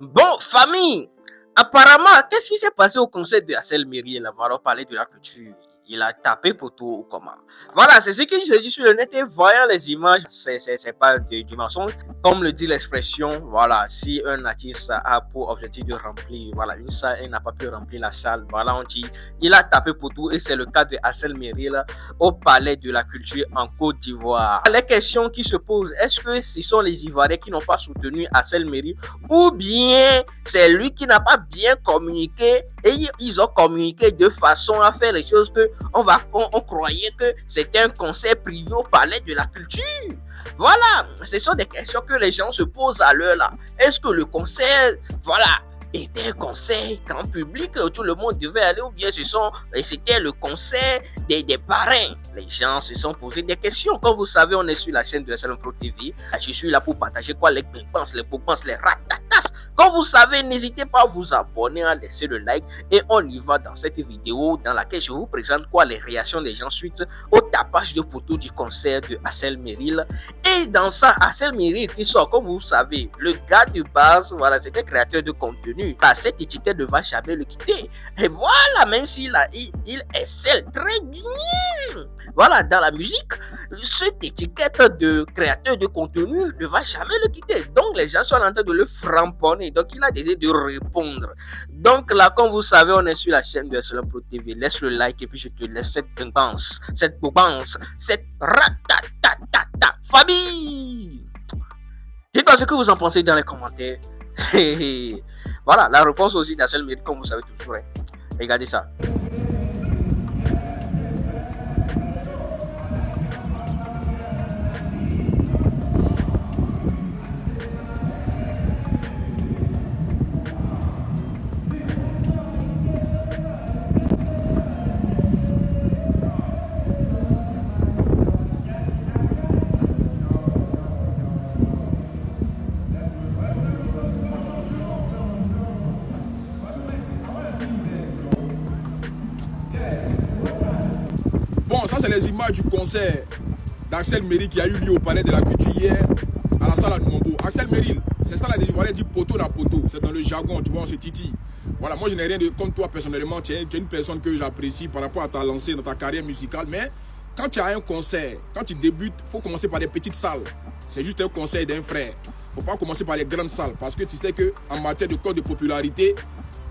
Bon, famille, apparemment, qu'est-ce qui s'est passé au concert de Hassel Merrill? On va parler de la culture. Il a tapé pour tout ou comment? Voilà, c'est ce que je dis sur le net et voyant les images, c'est pas du mensonge. Comme le dit l'expression, voilà, si un artiste a pour objectif de remplir, voilà, une salle, il n'a pas pu remplir la salle, voilà, on dit, il a tapé pour tout et c'est le cas de Hassel Merrill au Palais de la Culture en Côte d'Ivoire. Les questions qui se posent, est-ce que ce sont les Ivoiriens qui n'ont pas soutenu Hassel Merrill ou bien c'est lui qui n'a pas bien communiqué et ils ont communiqué de façon à faire les choses que on croyait que c'était un concert privé au Palais de la Culture. Voilà, ce sont des questions que les gens se posent à l'heure là. Est-ce que le concert, voilà, était un concert grand public, tout le monde devait aller, ou bien c'était le concert des parrains? Les gens se sont posé des questions. Comme vous savez, on est sur la chaîne de SLM Pro TV. Je suis là pour partager quoi, les pépenses, les boubances, les ratatas. Comme vous savez, n'hésitez pas à vous abonner, à laisser le like et on y va dans cette vidéo dans laquelle je vous présente quoi, les réactions des gens suite au tapage de poteau du concert de Hassel Merrill. Et dans ça, Hassel Merrill qui sort, comme vous savez, le gars de base, voilà, c'était créateur de contenu. Bah, cette étiquette ne va jamais le quitter. Et voilà, même s'il il excelle très bien, voilà, dans la musique, cette étiquette de créateur de contenu ne va jamais le quitter. Donc, les gens sont en train de le framponner. Donc, il a décidé de répondre. Donc, là, comme vous savez, on est sur la chaîne de SLM Pro TV. Laisse le like et puis je te laisse cette boubance, cette ratatatata. Famille! Dites-moi ce que vous en pensez dans les commentaires. Voilà, la réponse aussi d'Hassel Merrill, comme vous savez toujours. Hein. Regardez ça. Bon, ça c'est les images du concert d'Hassel Merrill qui a eu lieu au Palais de la Culture hier à la salle à Numombo. Hassel Merrill, c'est ça la Ivoiriens dit poteau dans poteau, c'est dans le jargon, tu vois, on se titille. Voilà, moi je n'ai rien de comme toi personnellement, tu es une personne que j'apprécie par rapport à ta lancée dans ta carrière musicale, mais quand tu as un concert, quand tu débutes, il faut commencer par des petites salles. C'est juste un conseil d'un frère. Il ne faut pas commencer par les grandes salles parce que tu sais qu'en matière de code de popularité,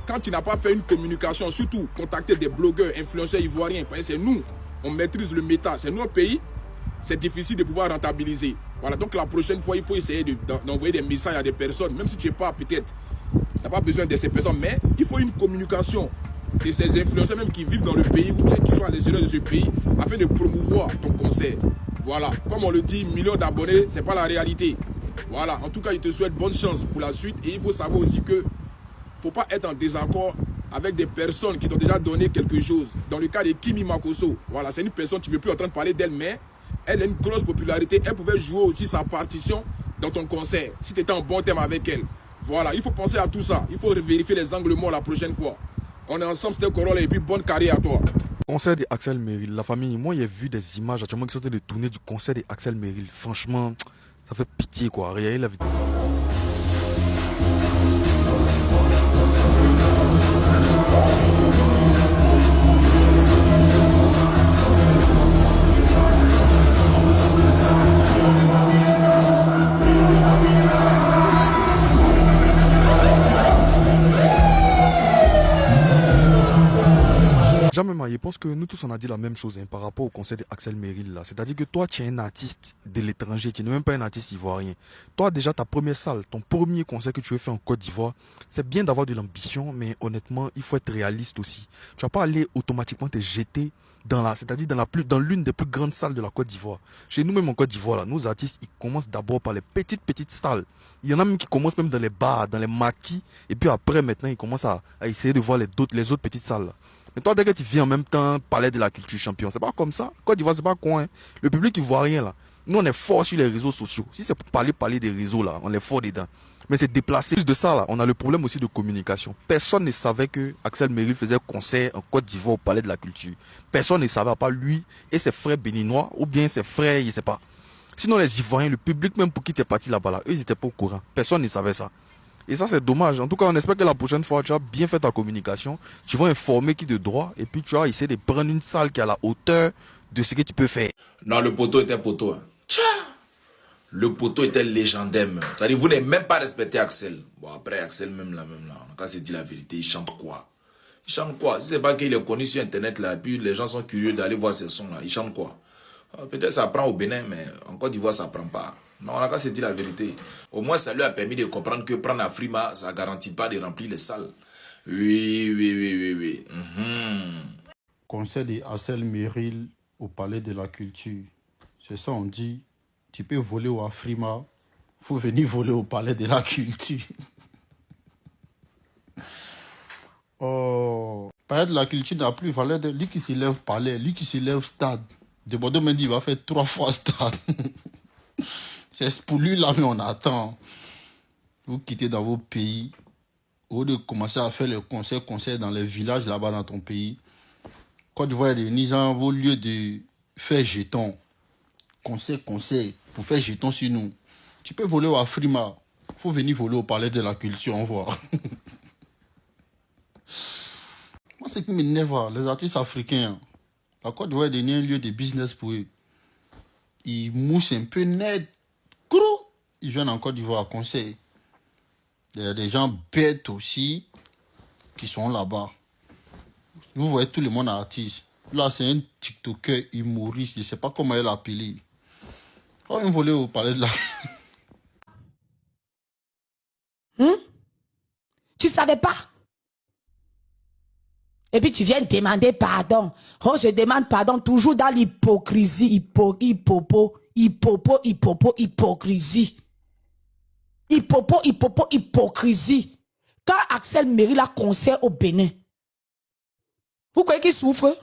quand tu n'as pas fait une communication, surtout contacter des blogueurs, influenceurs ivoiriens, parce que c'est nous, on maîtrise le méta, c'est notre pays, c'est difficile de pouvoir rentabiliser. Voilà, donc la prochaine fois, il faut essayer d'envoyer des messages à des personnes, même si tu n'es pas peut-être, tu n'as pas besoin de ces personnes, mais il faut une communication de ces influenceurs même qui vivent dans le pays ou bien qui sont à l'extérieur de ce pays afin de promouvoir ton concert. Voilà, comme on le dit, millions d'abonnés, ce n'est pas la réalité. Voilà, en tout cas, je te souhaite bonne chance pour la suite et il faut savoir aussi que il ne faut pas être en désaccord avec des personnes qui t'ont déjà donné quelque chose. Dans le cas de Kimi Makosso, voilà, c'est une personne, tu ne veux plus en train de parler d'elle, mais elle a une grosse popularité. Elle pouvait jouer aussi sa partition dans ton concert, si tu étais en bon terme avec elle. Voilà, il faut penser à tout ça. Il faut vérifier les angles morts la prochaine fois. On est ensemble, c'était Corolla, et puis bonne carrière à toi. Concert d'Hassel Merrill, la famille, moi j'ai vu des images actuellement qui sont en train de tourner du concert d'Hassel Merrill. Franchement, ça fait pitié quoi. Regardez la vidéo. Jamais, je pense que nous tous on a dit la même chose par rapport au concert d'Hassel Merrill là. C'est-à-dire que toi tu es un artiste de l'étranger, tu n'es même pas un artiste ivoirien. Toi déjà ta première salle, ton premier concert que tu veux faire en Côte d'Ivoire, c'est bien d'avoir de l'ambition, mais honnêtement il faut être réaliste aussi. Tu vas pas aller automatiquement te jeter c'est-à-dire dans l'une des plus grandes salles de la Côte d'Ivoire. Chez nous même en Côte d'Ivoire, nos artistes ils commencent d'abord par les petites salles. Il y en a même qui commencent même dans les bars, dans les maquis, et puis après maintenant ils commencent à essayer de voir les autres petites salles là. Mais toi, dès que tu viens en même temps, Palais de la Culture champion, c'est pas comme ça. Côte d'Ivoire, c'est pas quoi. Hein. Le public, il voit rien là. Nous, on est fort sur les réseaux sociaux. Si c'est pour parler des réseaux là, on est fort dedans. Mais c'est déplacé. Plus de ça là, on a le problème aussi de communication. Personne ne savait que Hassel Merrill faisait concert en Côte d'Ivoire au Palais de la Culture. Personne ne savait, à part lui et ses frères béninois ou bien ses frères, je sais pas. Sinon, les Ivoiriens, le public même pour qui tu es parti là-bas, là, eux, ils n'étaient pas au courant. Personne ne savait ça. Et ça, c'est dommage. En tout cas, on espère que la prochaine fois, tu as bien fait ta communication. Tu vas informer qui de droit. Et puis, tu vas essayer de prendre une salle qui est à la hauteur de ce que tu peux faire. Non, le poteau était poteau. Hein. Tcha! Le poteau était légendaire même. C'est-à-dire, vous n'avez même pas respecté Axel. Bon, après, Axel, même là. Quand c'est dit la vérité, il chante quoi? Il chante quoi? Si c'est pas qu'il est connu sur Internet, là, et puis les gens sont curieux d'aller voir ses sons, là, il chante quoi? Peut-être ça prend au Bénin, mais en Côte d'Ivoire, ça prend pas. Non, on a qu'à se dire la vérité. Au moins, ça lui a permis de comprendre que prendre la frima, ça ne garantit pas de remplir les salles. Oui. Conseil de Axel Meril au Palais de la Culture. C'est ça, on dit, tu peux voler au Afrima, faut venir voler au Palais de la Culture. Oh, Palais de la Culture n'a plus valeur de lui qui s'élève palais, lui qui s'élève stade. De Bordeaux m'a dit, il va faire 3 fois stade. C'est pour lui là, mais on attend. Vous quittez dans vos pays, au lieu de commencer à faire le concert dans les villages là-bas dans ton pays. Côte d'Ivoire est devenu dans vos lieux de faire jeton. Concert, pour faire jeton sur nous. Tu peux voler au Afrima. Faut venir voler au Palais de la Culture, on voit. Moi, ce qui m'énerve, les artistes africains, la Côte d'Ivoire est devenu un lieu de business pour eux. Ils moussent un peu net. Gros. Ils viennent en Côte d'Ivoire à concert. Il y a des gens bêtes aussi qui sont là-bas. Vous voyez tout le monde artiste. Là, c'est un TikToker humoriste. Je ne sais pas comment elle l'appelle. Oh, il volait au Palais de la... Tu savais pas? Et puis tu viens demander pardon. Oh, je demande pardon toujours dans l'hypocrisie. Hypocrisie. Hypocrisie. Quand Axel Meril a concert au Bénin, vous croyez qu'il souffre?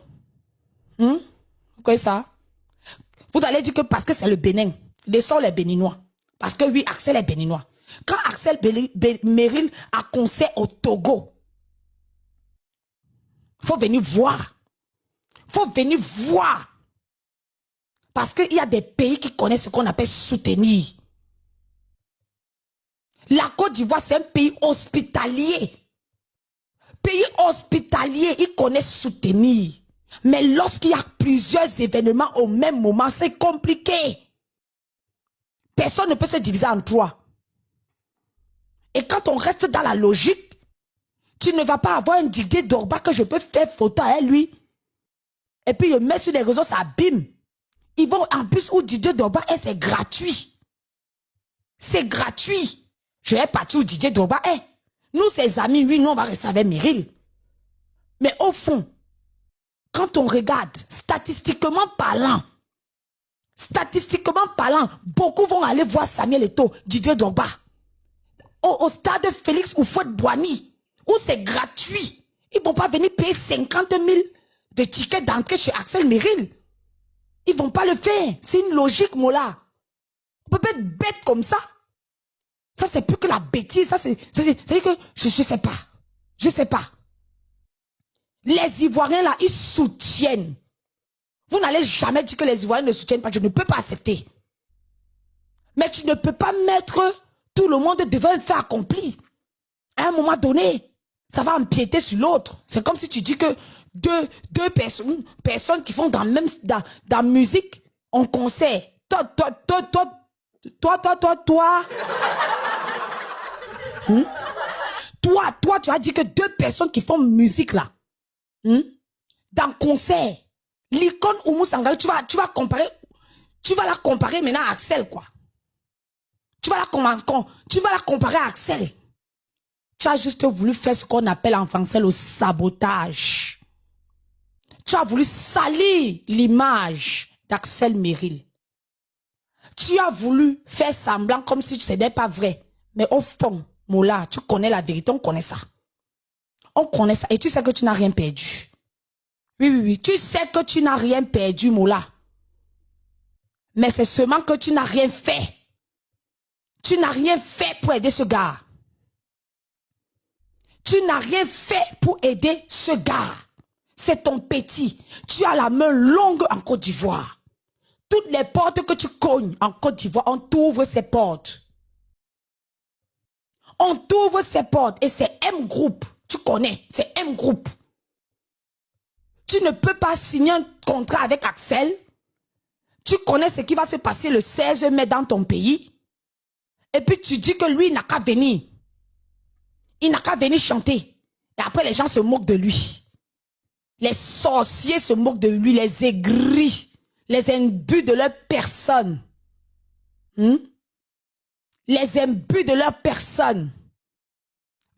Vous croyez ça? Vous allez dire que parce que c'est le Bénin, laissons les Béninois. Parce que oui, Axel est Béninois. Quand Axel Meril a concert au Togo, faut venir voir. Faut venir voir. Parce qu'il y a des pays qui connaissent ce qu'on appelle soutenir. La Côte d'Ivoire, c'est un pays hospitalier. Pays hospitalier, ils connaissent soutenir. Mais lorsqu'il y a plusieurs événements au même moment, c'est compliqué. Personne ne peut se diviser en 3. Et quand on reste dans la logique, tu ne vas pas avoir un Didier Drogba que je peux faire photo à lui. Et puis je mets sur les réseaux, ça abîme. Ils vont en plus où Didier Drogba est, c'est gratuit. C'est gratuit. Je vais partir où Didier Drogba est. Nous, ses amis, oui, nous, on va rester avec Meril. Mais au fond, quand on regarde, statistiquement parlant, beaucoup vont aller voir Samuel Eto'o, Didier Drogba. Au stade Félix Houphouët-Boigny, où c'est gratuit. Ils ne vont pas venir payer 50 000 de tickets d'entrée chez Axel Meril. Ils ne vont pas le faire. C'est une logique, Mola. On peut pas être bête comme ça. Ça, c'est plus que la bêtise. C'est-à-dire que je sais pas. Je sais pas. Les Ivoiriens, là, ils soutiennent. Vous n'allez jamais dire que les Ivoiriens ne soutiennent pas. Je ne peux pas accepter. Mais tu ne peux pas mettre tout le monde devant un fait accompli. À un moment donné, ça va empiéter sur l'autre. C'est comme si tu dis que deux personnes qui font dans la musique, en concert. Toi, tu as dit que 2 personnes qui font musique là, dans concert, l'icône Oumou Sangaré, tu vas la comparer maintenant à Axel, quoi. Tu vas la comparer à Axel. Tu as juste voulu faire ce qu'on appelle en français le sabotage. Tu as voulu salir l'image d'Axel Meril. Tu as voulu faire semblant comme si ce n'était pas vrai. Mais au fond, Mola, tu connais la vérité, on connaît ça. On connaît ça et tu sais que tu n'as rien perdu. Oui, tu sais que tu n'as rien perdu, Mola. Mais c'est seulement que tu n'as rien fait. Tu n'as rien fait pour aider ce gars. Tu n'as rien fait pour aider ce gars. C'est ton petit. Tu as la main longue en Côte d'Ivoire. Toutes les portes que tu cognes en Côte d'Ivoire, on t'ouvre ces portes. On t'ouvre ces portes et c'est M Group. Tu connais, c'est M Group. Tu ne peux pas signer un contrat avec Axel. Tu connais ce qui va se passer le 16 mai dans ton pays. Et puis tu dis que lui, il n'a qu'à venir. Il n'a qu'à venir chanter. Et après, les gens se moquent de lui. Les sorciers se moquent de lui, les aigris, les imbus de leur personne. Les imbus de leur personne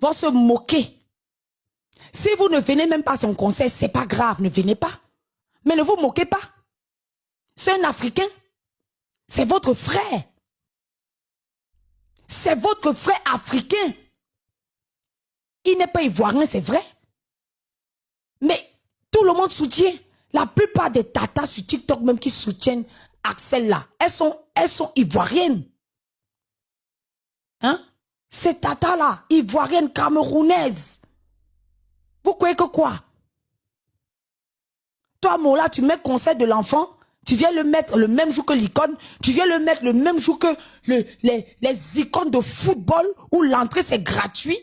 vont se moquer. Si vous ne venez même pas à son concert, c'est pas grave, ne venez pas. Mais ne vous moquez pas. C'est un Africain. C'est votre frère. C'est votre frère africain. Il n'est pas ivoirien, c'est vrai. Mais tout le monde soutient. La plupart des tatas sur TikTok même qui soutiennent Axel là, elles sont ivoiriennes. Hein? Ces tatas là, ivoiriennes, camerounaises. Vous croyez que quoi? Toi, Mola, tu mets concert de l'enfant, tu viens le mettre le même jour que l'icône, tu viens le mettre le même jour que les icônes de football où l'entrée c'est gratuit.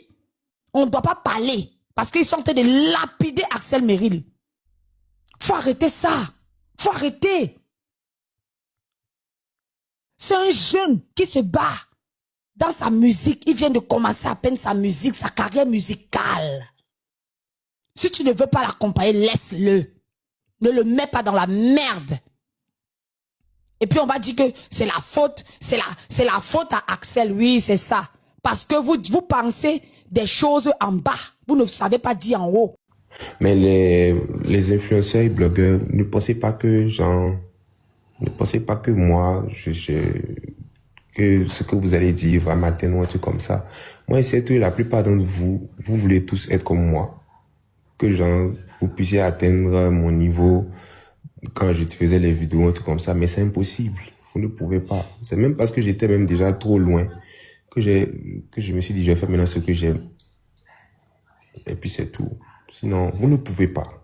On ne doit pas parler parce qu'ils sont en train de lapider Axel Merrill. Faut arrêter ça. Faut arrêter. C'est un jeune qui se bat dans sa musique. Il vient de commencer à peine sa musique, sa carrière musicale. Si tu ne veux pas l'accompagner, laisse-le. Ne le mets pas dans la merde. Et puis on va dire que c'est la faute, c'est la faute à Axel. Oui, c'est ça. Parce que vous pensez des choses en bas. Vous ne savez pas dire en haut. Mais les influenceurs et blogueurs, ne pensez pas que moi, que ce que vous allez dire va m'atteindre ou un truc comme ça. Moi, c'est que la plupart d'entre vous, vous voulez tous être comme moi. Que vous puissiez atteindre mon niveau quand je faisais les vidéos, un truc comme ça. Mais c'est impossible. Vous ne pouvez pas. C'est même parce que j'étais même déjà trop loin que je me suis dit, je vais faire maintenant ce que j'aime. Et puis c'est tout. Sinon, vous ne pouvez pas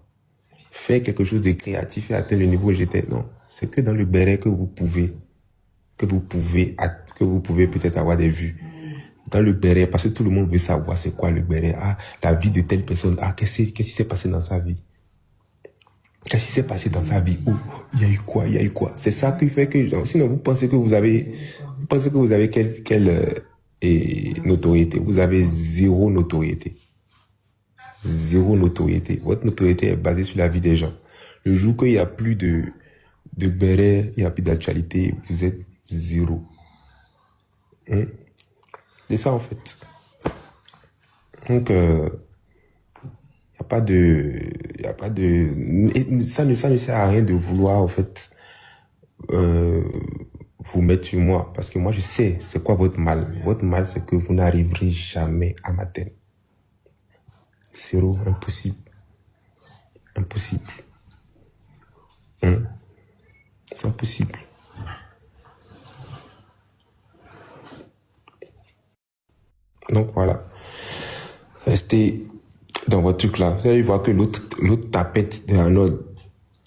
faire quelque chose de créatif et atteindre le niveau où j'étais. Non, c'est que dans le béret que vous pouvez peut-être avoir des vues. Dans le béret, parce que tout le monde veut savoir c'est quoi le béret. Ah, la vie de telle personne. Ah, qu'est-ce qui s'est passé dans sa vie? Qu'est-ce qui s'est passé dans sa vie? Oh, il y a eu quoi? Il y a eu quoi? C'est ça qui fait que, sinon vous pensez que vous avez quelle notoriété. Vous avez zéro notoriété. Zéro notoriété. Votre notoriété est basée sur la vie des gens. Le jour qu'il n'y a plus de béret, il n'y a plus d'actualité, vous êtes zéro. C'est ça en fait. Donc, ça ne sert à rien de vouloir en fait vous mettre sur moi, parce que moi je sais c'est quoi votre mal. Votre mal, c'est que vous n'arriverez jamais à m'atteindre. Zéro, impossible. Impossible. C'est impossible. Donc voilà. Restez dans votre truc là. Vous allez voir que l'autre tapette de un autre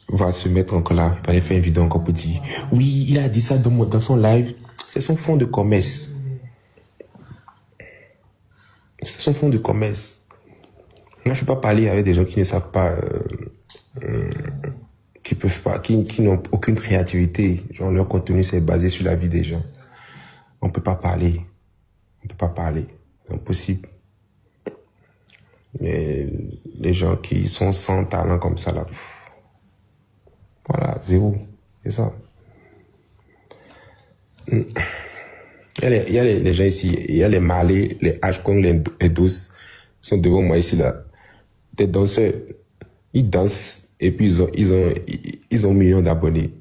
va se mettre encore là. Il va aller faire une vidéo encore pour dire oui, il a dit ça dans son live. C'est son fond de commerce. C'est son fond de commerce. Moi, je ne peux pas parler avec des gens qui ne savent pas, qui peuvent pas, qui n'ont aucune créativité. Genre, leur contenu, c'est basé sur la vie des gens. On ne peut pas parler. On ne peut pas parler. C'est impossible. Mais les gens qui sont sans talent comme ça, là, voilà, zéro. C'est ça. Il y a les gens ici, il y a les Malais, les Ashkong, les Douces, ils sont devant moi ici, là. Des danseurs, ils dansent et puis ils ont millions d'abonnés.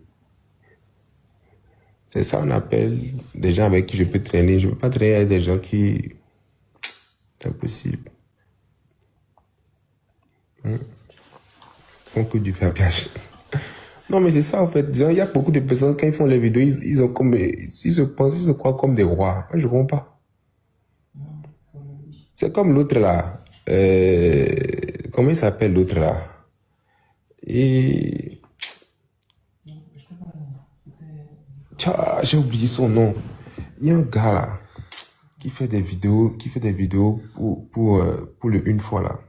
C'est ça on appelle des gens avec qui je peux traîner. Je ne peux pas traîner avec des gens qui... C'est impossible. Ils font que du verbiage. Non mais c'est ça en fait. Genre, il y a beaucoup de personnes, quand ils font les vidéos, ils se croient comme des rois. Moi je ne comprends pas. C'est comme l'autre là. Comment il s'appelle l'autre là? Et J'ai oublié son nom. Il y a un gars là qui fait des vidéos, pour le une fois là.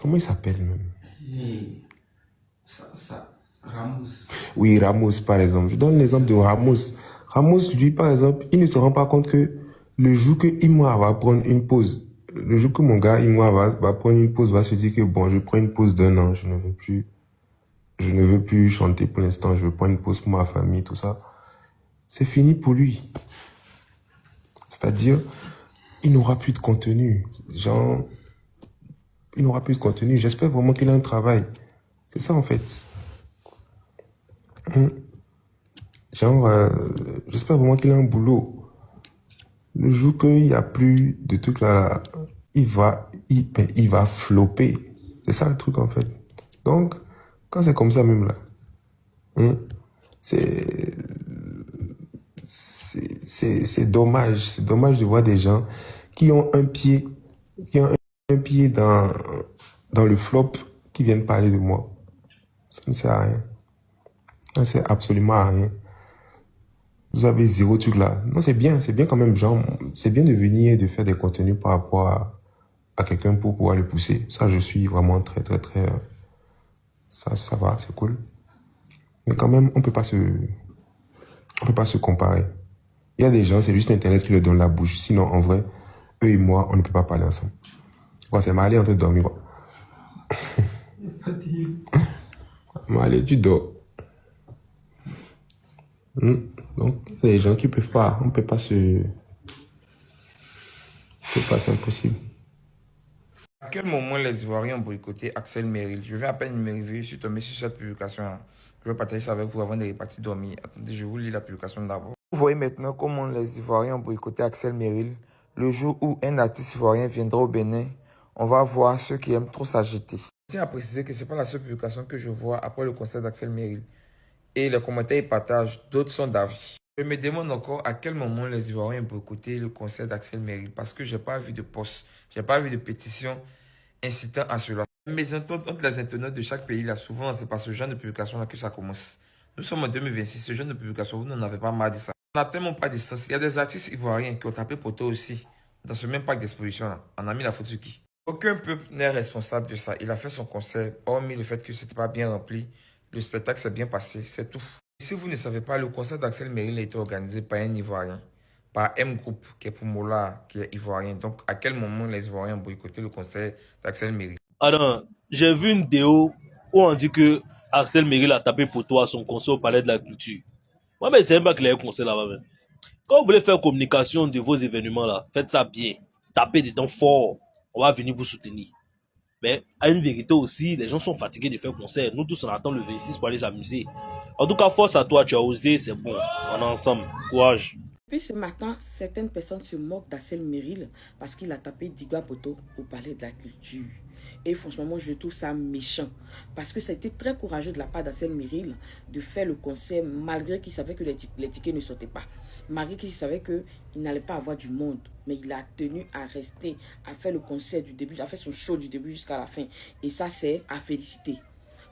Comment il s'appelle même? Ramos. Oui, Ramos par exemple. Je donne l'exemple de Ramos. Ramos, lui par exemple, il ne se rend pas compte que le jour que Imoa va prendre une pause, le jour que mon gars Imoa va prendre une pause, va se dire que bon, je prends une pause d'1 an, je ne veux plus chanter pour l'instant, je veux prendre une pause pour ma famille, tout ça. C'est fini pour lui. C'est-à-dire, il n'aura plus de contenu. Genre, il n'aura plus de contenu. J'espère vraiment qu'il a un travail. C'est ça en fait. Genre, j'espère vraiment qu'il a un boulot. Le jour qu'il n'y a plus de trucs là, il va flopper. C'est ça le truc en fait. Donc, quand c'est comme ça même là, c'est dommage. C'est dommage de voir des gens qui ont un pied dans le flop, qui viennent parler de moi. Ça ne sert à rien. Ça ne sert absolument à rien. Vous avez zéro truc là. Non, c'est bien quand même, genre, c'est bien de venir et de faire des contenus par rapport à quelqu'un pour pouvoir le pousser. Ça, je suis vraiment très, ça va, c'est cool. Mais quand même, on peut pas se comparer. Il y a des gens, c'est juste Internet qui leur donne la bouche. Sinon, en vrai, eux et moi, on ne peut pas parler ensemble. Ouais, c'est Malé en train de dormir, quoi. Malé, tu dors. Donc, il y a des gens qui peuvent pas, on peut pas c'est impossible. À quel moment les Ivoiriens ont boycotté Axel Merrill? Je vais à peine m'arriver, je suis tombé sur cette publication-là. Je vais partager ça avec vous avant de repartir dormir. Attendez, je vous lis la publication d'abord. Vous voyez maintenant comment les Ivoiriens ont boycotté Axel Merrill. Le jour où un artiste ivoirien viendra au Bénin, on va voir ceux qui aiment trop s'agiter. Je tiens à préciser que ce n'est pas la seule publication que je vois après le concert d'Axel Merrill. Et les commentaires y partagent, d'autres sont d'avis. Je me demande encore à quel moment les Ivoiriens ont boycotté le concert d'Axel Merrill parce que je n'ai pas vu de post, je n'ai pas vu de pétition incitant à cela. Mais entre les internautes de chaque pays, là, souvent, c'est par ce genre de publication-là que ça commence. Nous sommes en 2026, ce genre de publication, vous n'en avez pas marre de ça. On n'a tellement pas de sens. Il y a des artistes ivoiriens qui ont tapé poteau aussi, dans ce même parc d'exposition-là. On a mis la photo sur qui? Aucun peuple n'est responsable de ça. Il a fait son concert, hormis le fait que ce n'était pas bien rempli. Le spectacle s'est bien passé, c'est tout. Si vous ne savez pas, le concert d'Axel Merrill a été organisé par un Ivoirien, par M Group, qui est pour Mola, qui est Ivoirien. Donc, à quel moment les Ivoiriens ont boycotté le concert d'Axel Merrill? Alors, j'ai vu une vidéo où on dit que Axel Merrill a tapé poteau à son concert au Palais de la Culture. Moi, mais c'est même pas qu'il y a un concert là-bas. Même. Quand vous voulez faire communication de vos événements là, faites ça bien. Tapez dedans fort. On va venir vous soutenir. Mais à une vérité aussi, les gens sont fatigués de faire concert. Nous tous, on attend le 26 pour aller s'amuser. En tout cas, force à toi, tu as osé, c'est bon. On est ensemble. Courage. Puis ce matin, certaines personnes se moquent d'Axel Merrill parce qu'il a tapé Digba Poto au Palais de la Culture. Et franchement, moi, je trouve ça méchant. Parce que ça a été très courageux de la part d'Axel Merrill de faire le concert malgré qu'il savait que les tickets ne sortaient pas. Malgré qu'il savait qu'il n'allait pas avoir du monde. Mais il a tenu à rester, à faire le concert du début, à faire son show du début jusqu'à la fin. Et ça, c'est à féliciter.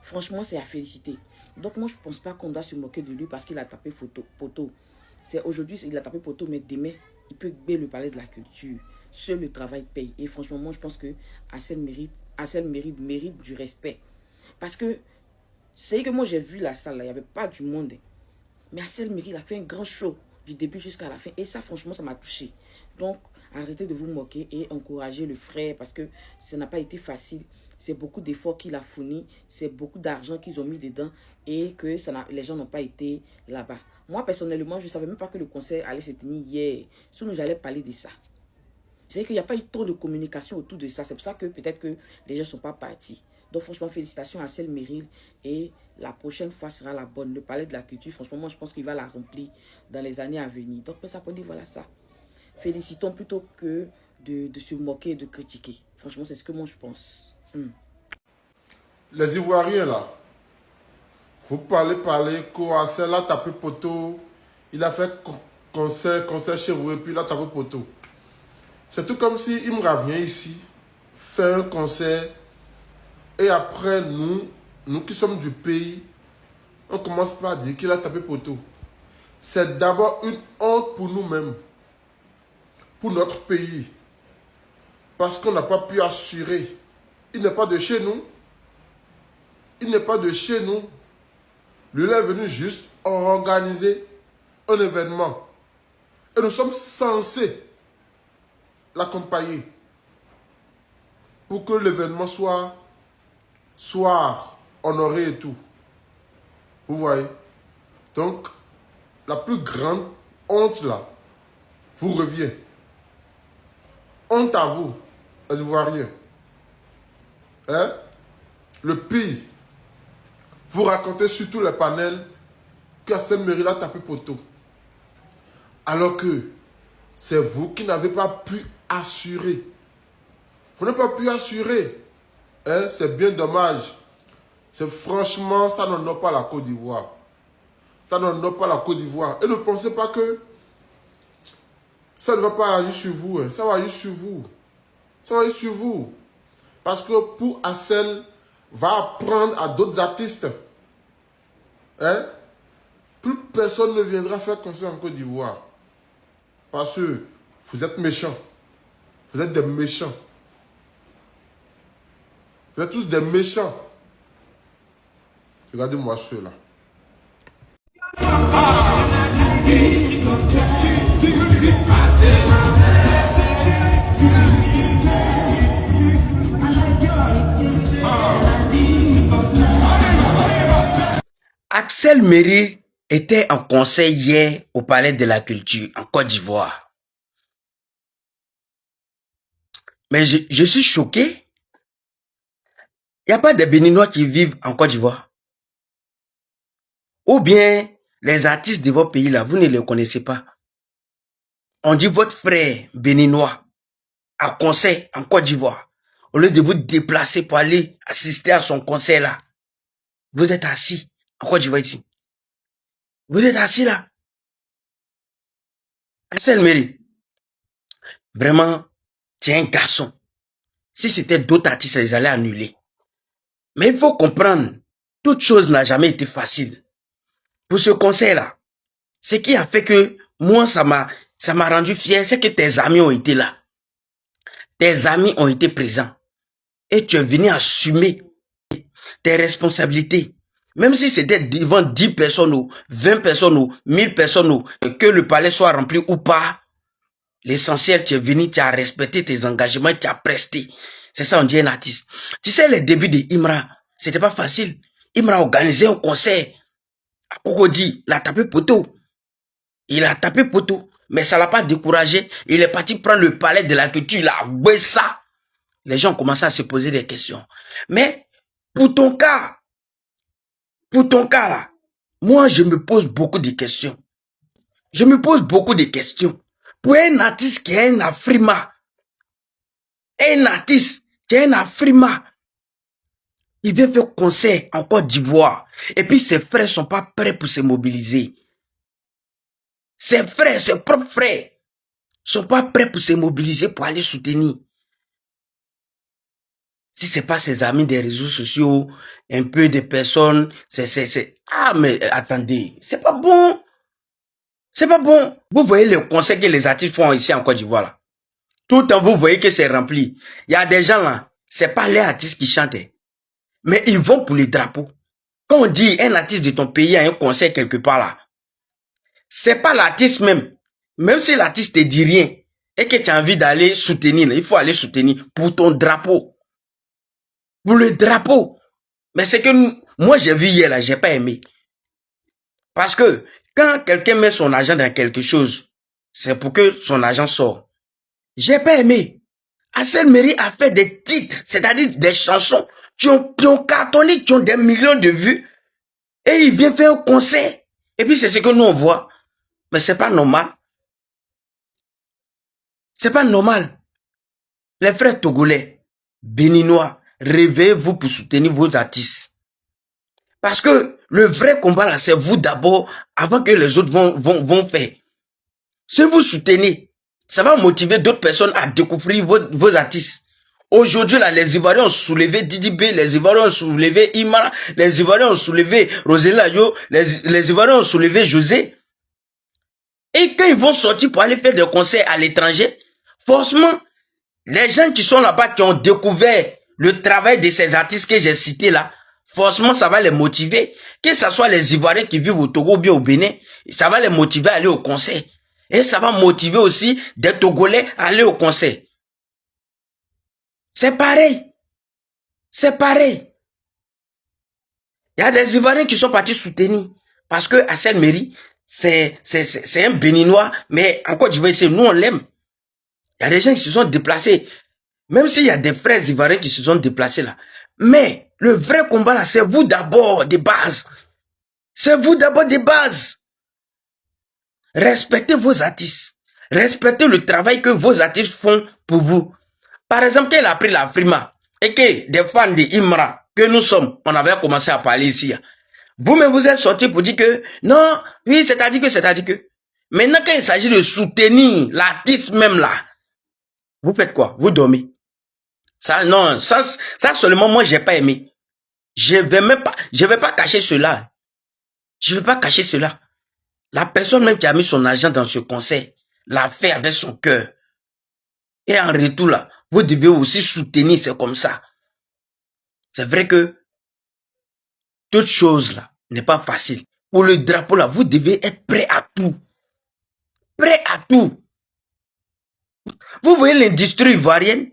Franchement, c'est à féliciter. Donc moi, je ne pense pas qu'on doit se moquer de lui parce qu'il a tapé poteau. C'est aujourd'hui, il a tapé poteau, mais demain, il peut gagner le Palais de la Culture. Seul le travail paye. Et franchement, moi, je pense que Axel mérite du respect. Parce que, c'est que moi, j'ai vu la salle, là, il n'y avait pas du monde. Mais Axel Merrill a fait un grand show du début jusqu'à la fin. Et ça, franchement, ça m'a touché. Donc, arrêtez de vous moquer et encouragez le frère parce que ça n'a pas été facile. C'est beaucoup d'efforts qu'il a fournis. C'est beaucoup d'argent qu'ils ont mis dedans et que les gens n'ont pas été là-bas. Moi, personnellement, je ne savais même pas que le concert allait se tenir hier. Sinon, j'allais parler de ça. C'est qu'il n'y a pas eu trop de communication autour de ça. C'est pour ça que peut-être que les gens ne sont pas partis. Donc, franchement, félicitations à Axel Merrill. Et la prochaine fois sera la bonne. Le Palais de la Culture, franchement, moi, je pense qu'il va la remplir dans les années à venir. Donc, ça peut dire, voilà ça. Félicitons plutôt que de se moquer et de critiquer. Franchement, c'est ce que moi, je pense. Les Ivoiriens, là, vous parlez, Axel a tapé poteau, il a fait concert chez vous et puis il a tapé poteau. C'est tout comme si il me revient ici, fait un concert et après nous qui sommes du pays, on commence par dire qu'il a tapé poteau. c'est d'abord une honte pour nous-mêmes, pour notre pays, parce qu'on n'a pas pu assurer. Il n'est pas de chez nous. Il n'est pas de chez nous. Lui est venu juste organiser un événement. Et nous sommes censés l'accompagner pour que l'événement soit honoré et tout. Vous voyez? Donc, la plus grande honte là vous revient. Honte à vous, les Ivoiriens. Hein? Le pire, vous racontez sur tous les panels qu'Assel Meril a tapé poteau. Alors que c'est vous qui n'avez pas pu assurer. Vous n'avez pas pu assurer. Hein? C'est bien dommage. Franchement, ça n'honore pas la Côte d'Ivoire. Ça n'honore pas la Côte d'Ivoire. Et ne pensez pas que ça ne va pas agir sur vous. Hein. Ça va agir sur vous. Ça va agir sur vous. Parce que pour Assel va apprendre à d'autres artistes. Hein? Plus personne ne viendra faire concert en Côte d'Ivoire. Parce que vous êtes méchants. Vous êtes des méchants. Vous êtes tous des méchants. Regardez-moi ceux-là. Axel Meril était en conseil hier au Palais de la Culture en Côte d'Ivoire. Mais je suis choqué. Il n'y a pas de Béninois qui vivent en Côte d'Ivoire. Ou bien les artistes de votre pays là, vous ne les connaissez pas. On dit votre frère béninois à concert en Côte d'Ivoire. Au lieu de vous déplacer pour aller assister à son concert là, vous êtes assis en Côte d'Ivoire ici. Vous êtes assis là. Axel Meril, vraiment, tu es un garçon. Si c'était d'autres artistes, ils allaient annuler. Mais il faut comprendre, toute chose n'a jamais été facile. Pour ce concert-là, ce qui a fait que moi, ça m'a rendu fier, c'est que tes amis ont été là. Tes amis ont été présents. Et tu es venu assumer tes responsabilités. Même si c'était devant 10 personnes ou 20 personnes ou 1000 personnes ou que le palais soit rempli ou pas, l'essentiel, tu es venu, tu as respecté tes engagements, tu as presté. C'est ça, on dit un artiste. Tu sais, les débuts de Imra, c'était pas facile. Imra a organisé un concert à Cocody, il a tapé poteau. Il a tapé poteau, mais ça l'a pas découragé. Il est parti prendre le Palais de la Culture, il a boué ça. Les gens ont commencé à se poser des questions. Mais pour ton cas là, moi je me pose beaucoup de questions. Je me pose beaucoup de questions. Pour un artiste qui est un Afrima, il vient faire concert en Côte d'Ivoire. Et puis ses frères sont pas prêts pour se mobiliser. Ses frères, ses propres frères, sont pas prêts pour se mobiliser pour aller soutenir. Si c'est pas ses amis des réseaux sociaux, un peu de personnes, ah mais attendez, c'est pas bon. C'est pas bon. Vous voyez le concert que les artistes font ici en Côte d'Ivoire là. Tout le temps vous voyez que c'est rempli. Il y a des gens là, c'est pas les artistes qui chantent. Mais ils vont pour les drapeaux. Quand on dit un artiste de ton pays a un concert quelque part là, c'est pas l'artiste même. Même si l'artiste te dit rien et que tu as envie d'aller soutenir, il faut aller soutenir pour ton drapeau. Pour le drapeau. Mais c'est que moi j'ai vu hier là, j'ai pas aimé. Parce que quand quelqu'un met son argent dans quelque chose, c'est pour que son argent sorte. J'ai pas aimé. Axel Meril a fait des titres, c'est-à-dire des chansons qui ont cartonné, qui ont des millions de vues. Et il vient faire un concert. Et puis c'est ce que nous on voit. Mais c'est pas normal. C'est pas normal. Les frères togolais, béninois, réveillez-vous pour soutenir vos artistes. Parce que le vrai combat là, c'est vous d'abord, avant que les autres vont faire. Si vous soutenez, ça va motiver d'autres personnes à découvrir vos artistes. Aujourd'hui, là, les Ivoiriens ont soulevé Didi B, les Ivoiriens ont soulevé Ima, les Ivoiriens ont soulevé Rosella Yo, les Ivoiriens ont soulevé José. Et quand ils vont sortir pour aller faire des concerts à l'étranger, forcément, les gens qui sont là-bas, qui ont découvert le travail de ces artistes que j'ai cités là, forcément, ça va les motiver. Que ce soit les Ivoiriens qui vivent au Togo ou bien au Bénin, ça va les motiver à aller au concert. Et ça va motiver aussi des Togolais à aller au concert. C'est pareil. C'est pareil. Il y a des Ivoiriens qui sont partis soutenir. Parce que Axel Méry, c'est un Béninois, mais en Côte d'Ivoire, nous on l'aime. Il y a des gens qui se sont déplacés. Même s'il y a des frères Ivoiriens qui se sont déplacés là. Mais le vrai combat là, c'est vous d'abord des bases. C'est vous d'abord des bases. Respectez vos artistes. Respectez le travail que vos artistes font pour vous. Par exemple, quand il a pris la Frima et que des fans de Imra, que nous sommes, on avait commencé à parler ici. Vous-même, vous êtes sortis pour dire que non, oui, c'est-à-dire que. Maintenant, quand il s'agit de soutenir l'artiste même là, vous faites quoi? Vous dormez. Ça, non, ça seulement moi, j'ai pas aimé. Je vais pas cacher cela. Je vais pas cacher cela. La personne même qui a mis son argent dans ce concert l'a fait avec son cœur. Et en retour là, vous devez aussi soutenir, c'est comme ça. C'est vrai que toute chose là n'est pas facile. Pour le drapeau là, vous devez être prêt à tout. Prêt à tout. Vous voyez l'industrie ivoirienne?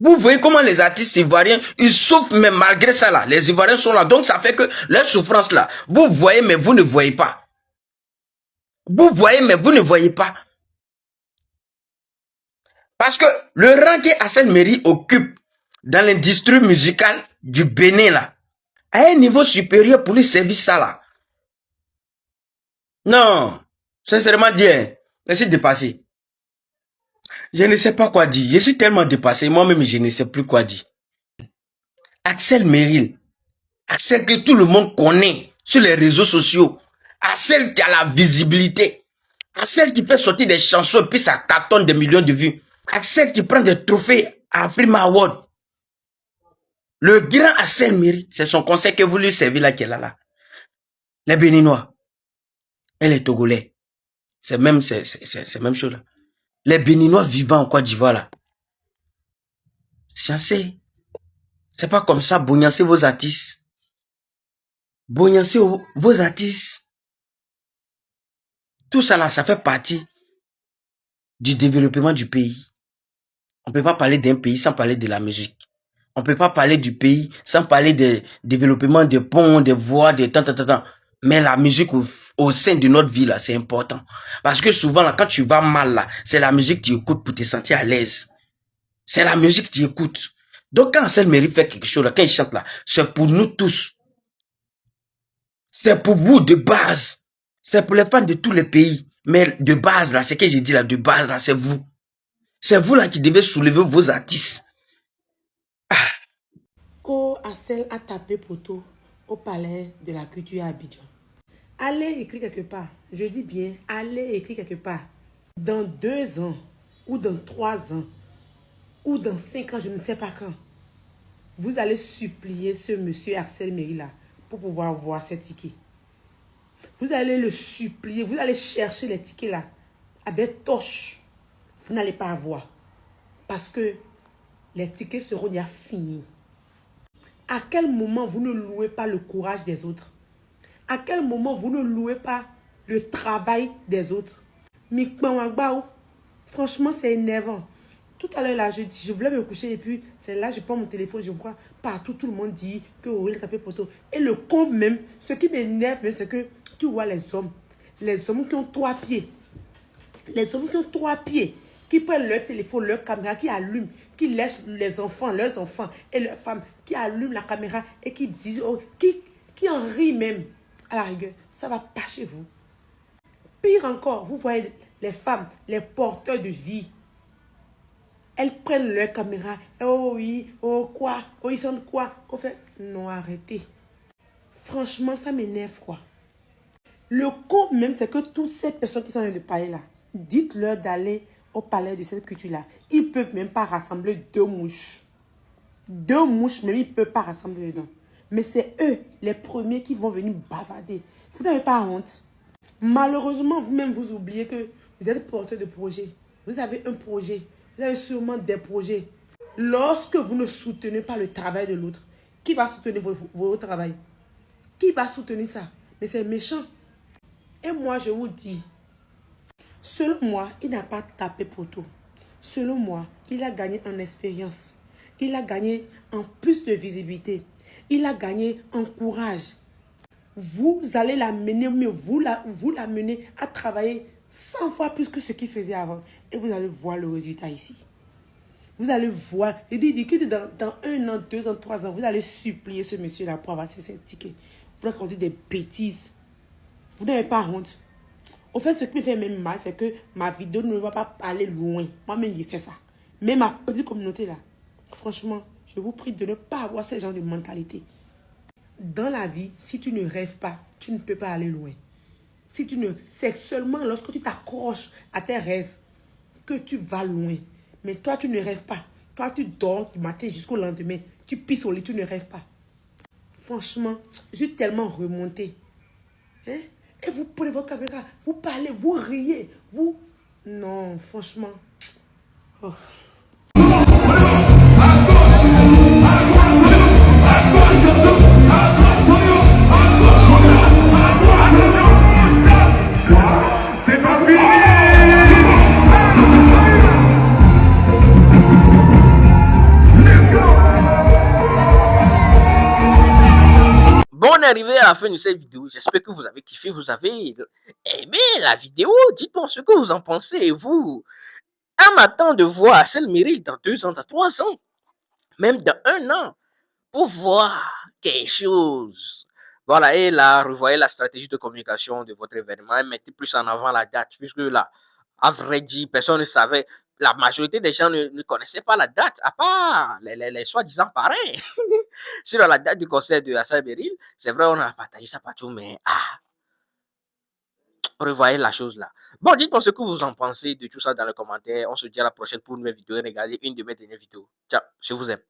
Vous voyez comment les artistes ivoiriens, ils souffrent, mais malgré ça là, les Ivoiriens sont là. Donc ça fait que leur souffrance là, vous voyez, mais vous ne voyez pas. Vous voyez, mais vous ne voyez pas. Parce que le rang que Axel Méry occupe dans l'industrie musicale du Bénin là, à un niveau supérieur pour lui servir ça là. Non, sincèrement dire, laissez dépasser. Je ne sais pas quoi dire. Je suis tellement dépassé, moi-même je ne sais plus quoi dire. Axel Méry, Axel que tout le monde connaît sur les réseaux sociaux, Axel qui a la visibilité, Axel qui fait sortir des chansons et puis ça cartonne des millions de vues, Axel qui prend des trophées à Afrima Award. Le grand Axel Méry, c'est son conseil que vous lui servez là qui est là. Les Béninois et les Togolais, c'est même chose là. Les Béninois vivant en Côte d'Ivoire là, c'est pas comme ça, bognancez vos artistes. Bognancez vos artistes. Tout ça là, ça fait partie du développement du pays. On ne peut pas parler d'un pays sans parler de la musique. On ne peut pas parler du pays sans parler de développement des ponts, des voies, des tant. Mais la musique au sein de notre vie là, c'est important. Parce que souvent là, quand tu vas mal là, c'est la musique que tu écoutes pour te sentir à l'aise. C'est la musique que tu écoutes. Donc quand Axel Méry fait quelque chose là, quand il chante là, c'est pour nous tous. C'est pour vous de base. C'est pour les fans de tous les pays. Mais de base là, c'est ce que j'ai dit là, de base là, c'est vous. C'est vous là qui devez soulever vos artistes. Quand Axel a tapé poteau au palais de la culture à Abidjan. Allez écrire quelque part. Je dis bien, allez écrire quelque part. Dans 2 ans, ou dans 3 ans, ou dans 5 ans, je ne sais pas quand, vous allez supplier ce monsieur Axel Méry là pour pouvoir voir ses tickets. Vous allez le supplier, vous allez chercher les tickets là avec torche. Vous n'allez pas avoir. Parce que les tickets seront déjà finis. À quel moment vous ne louez pas le courage des autres? À quel moment vous ne louez pas le travail des autres? Franchement, c'est énervant. Tout à l'heure, là, je voulais me coucher et puis c'est là, je prends mon téléphone, je vois partout, tout le monde dit que oui, il tapé poteau. Et le con même, ce qui m'énerve même, c'est que tu vois les hommes qui ont 3 pieds. Les hommes qui ont 3 pieds, qui prennent leur téléphone, leur caméra, qui allument, qui laissent leurs enfants et leurs femmes, qui allument la caméra et qui disent, oh, qui en rient même. À la rigueur, ça va pas chez vous. Pire encore, vous voyez les femmes, les porteurs de vie. Elles prennent leur caméra. Oh oui, oh quoi, oh ils sont quoi. On fait, non, arrêtez. Franchement, ça m'énerve quoi. Le con même, c'est que toutes ces personnes qui sont dans le palais là, dites-leur d'aller au palais de cette culture-là. Ils ne peuvent même pas rassembler 2 mouches. 2 mouches, même ils ne peuvent pas rassembler dedans. Mais c'est eux, les premiers qui vont venir bavarder. Vous n'avez pas honte. Malheureusement, vous-même, vous oubliez que vous êtes porteur de projet. Vous avez un projet. Vous avez sûrement des projets. Lorsque vous ne soutenez pas le travail de l'autre, qui va soutenir votre travail? Qui va soutenir ça? Mais c'est méchant. Et moi, je vous dis, selon moi, il n'a pas tapé poteau. Selon moi, il a gagné en expérience. Il a gagné en plus de visibilité. Il a gagné en courage. Vous allez l'amener, mais vous l'amenez à travailler 100 fois plus que ce qu'il faisait avant. Et vous allez voir le résultat ici. Vous allez voir. Il dit que dans 1 an, 2 ans, 3 ans, vous allez supplier ce monsieur-là pour avoir ses tickets. Vous racontez des bêtises. Vous n'avez pas honte. Au fait, ce qui me fait même mal, c'est que ma vidéo ne va pas aller loin. Moi-même, je sais ça. Mais ma petite communauté là, franchement, je vous prie de ne pas avoir ce genre de mentalité. Dans la vie, si tu ne rêves pas, tu ne peux pas aller loin. C'est seulement lorsque tu t'accroches à tes rêves que tu vas loin. Mais toi, tu ne rêves pas. Toi, tu dors du matin jusqu'au lendemain. Tu pisses au lit, tu ne rêves pas. Franchement, je suis tellement remontée. Hein? Et vous prenez votre caméra, vous parlez, vous riez, vous... Non, franchement. Oh. Bon, on est arrivé à la fin de cette vidéo. J'espère que vous avez kiffé, vous avez aimé la vidéo. Dites-moi ce que vous en pensez. Et vous, à m'attendre de voir Axel Merrill dans 2 ans, dans 3 ans, même dans 1 an, pour voir quelque chose. Voilà, et là, revoyez la stratégie de communication de votre événement et mettez plus en avant la date, puisque là, à vrai dire, personne ne savait. La majorité des gens ne connaissaient pas la date, à part les soi-disant parrains. Sur la date du concert de Axel Merrill, c'est vrai, on a partagé ça partout, mais revoyez la chose là. Bon, dites-moi ce que vous en pensez de tout ça dans les commentaires. On se dit à la prochaine pour une nouvelle vidéo. Regardez une de mes dernières vidéos. Ciao, je vous aime.